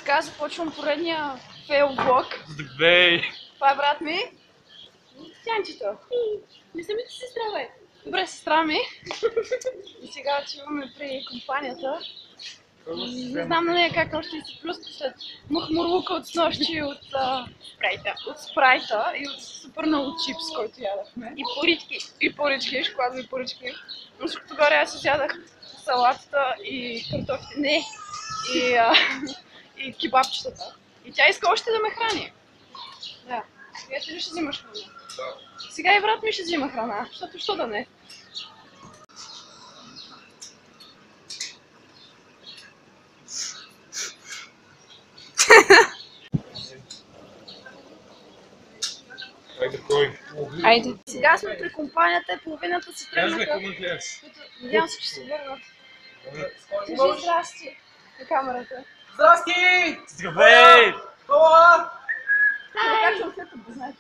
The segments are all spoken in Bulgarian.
Сега започвам поредния фейл влог. Здравей! Това е брат ми. Тянчето. Не съм ли сестра, бе? Добре, сестра ми. И сега отиваме при компанията. Не знам на нея как още се плюска след махмурлука от снощи от спрайта и от супер много чипс, който ядахме. И порички. И порички, шоколадови порички. Но всичкото горе аз изядах салатата и картофите. Не. И кебабчетата. И тя иска още да ме храни. Да. Сега ти ли ще взимаш храна? Да. Сега и брат ми ще взима храна, защото що да не? Айде, кой? Айде. Сега сме при компанията и половината си тръгнаха. Надявам се, че се върнат. Кажи здрасти на камерата. Здрасти! Здравей! Това! Как съм след да знаете?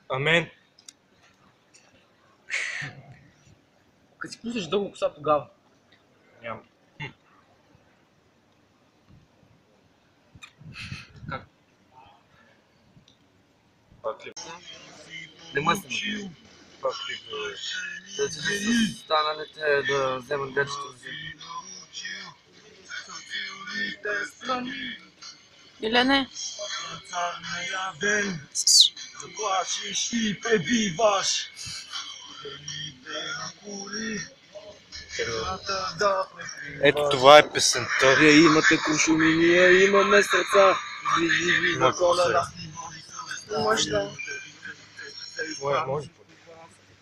Амен. Като си пуснеш дълго коса тогава. Няма. Как? Пак ли? Не мъсна. Пак ли, бе? Да си станалите да вземат дечето. Или не? Заплашиш и пребиваш. Ето това е песента. Вие имате куршуми, ние имаме сърца. Живи закона. Може да. Може.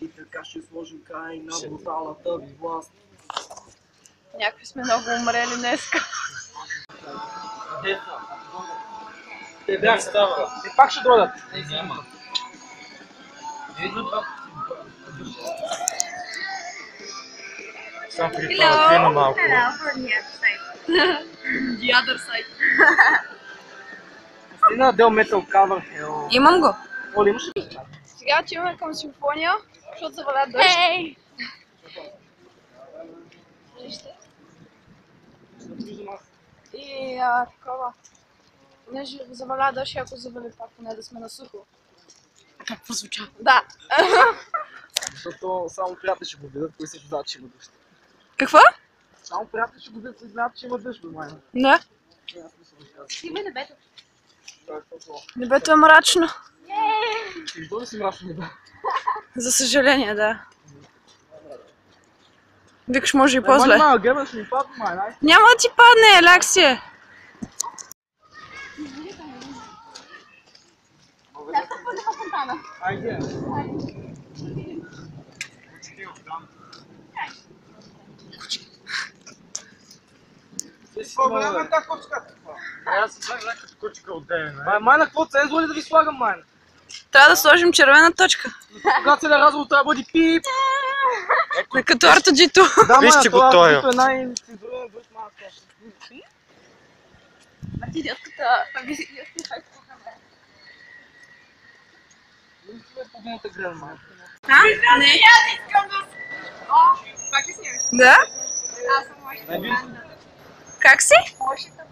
И така ще сложим край на бруталната ви власт. Някакви сме много умрели днеска. Те бях става. Те пак ще дойдат. Няма. Сам при това пина малко. The other side. Стина Дел Метал Кавър. Имам го. Оли, имаш ли? Сега отиваме към симфония, защото заваля дъжд. Ей! И такова. Понеже заваля дъжд, ако завали пак, поне да сме на сухо. Как прозвуча? Да. Защото само приятели ще го видят, кои се знаят, че има дъжд. Какво? Само приятели ще го видят, кои знаят, че има дъжд, бе, майна. Да. Има небето. Небето е мрачно. Виждал ли си мрачно небе? За съжаление, да. Викаш, може и по-зле. Майна, геба ще ми падне, майна. Няма да ти падне, Алексия. Айде. По-голяма та кучка. Аз съм някакъв кучка от ден, не? Майна, какво цензо ли да ви слагам, майна? Трябва да сложим червена точка. Когато целият разговор трябва да бъде пип. Като артоджито. Да, Вижте го той. Това е най-цензурен връз малко. А ти идиотката... Погледната грена, майна. А? Не. Аз искам да... Пак ли снимаш? Да? Аз съм лошата. Как си? Лошата.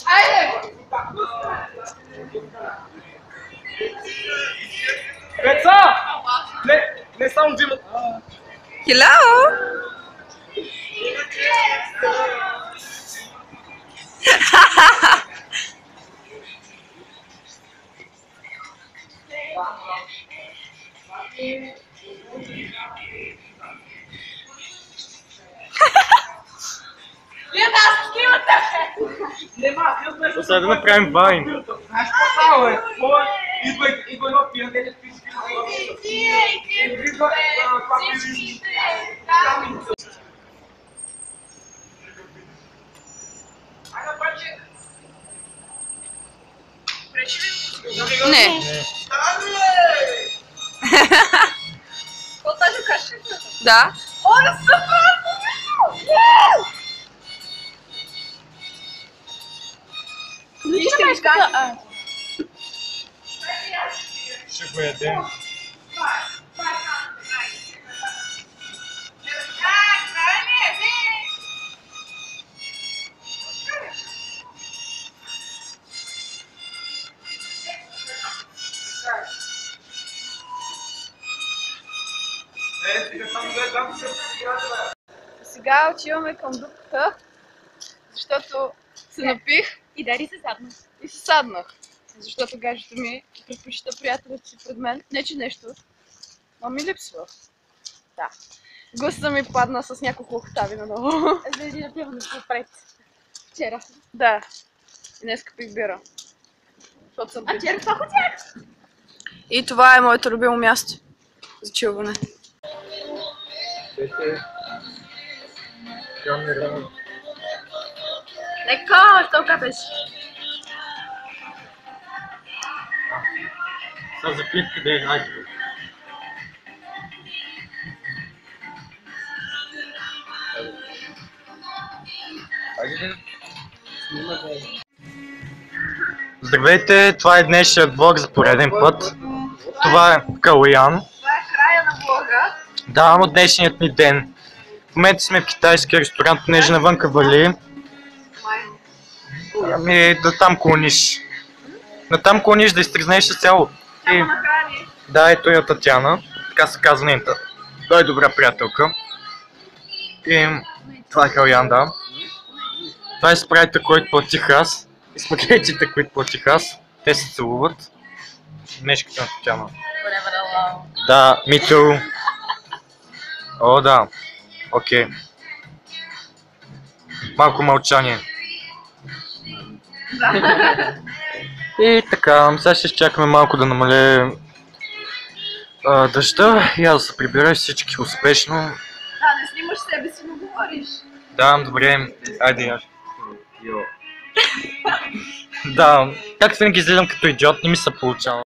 Айде! Деца! Не само взимат. Hello! Сега да направим вайн. Знаеш какво става, бе? Идва едно пиянеле с писки. Не. Какво тази кашета? Да. О, да супер! Вижте ми Ще го ядем. Сега отиваме към дупката, защото се напих И дари се задна. и се саднах. Защото гаджето ми предпочита приятелят си пред мен. Не че нещо, но ми липсва. Да. Гъста ми падна с няколко октави надолу. Заради напиването отпред. Вчера. Да. И днеска пих бира. Защото съм А вчера това хотях. И това е моето любимо място за чилване. Леко, що капеш? Сега за плитка да е хайде. Здравейте, това е днешният влог за пореден път. Това е Калоян. Това е края на влога. Да, но днешният ни ден. В момента сме в китайски ресторант, понеже навънка вали. Ами да там клониш. На там клониш да изтръзнеш с цяло. И... Да, ето е Татяна. Така се казва нейната. Той е добра приятелка. И това е Калоян, да. Това е спрайта, който платих аз. И спагетите, които платих аз. Те се целуват. Днешката на Татяна. Да, me too. О, да. Окей. Малко мълчание. И така, сега ще изчакаме малко да намалее дъжда и аз да се прибера всички успешно. Да, не снимаш себе си, но говориш. Да, добре. Айде я. Да, както винаги изглеждам като идиот, не ми се получава.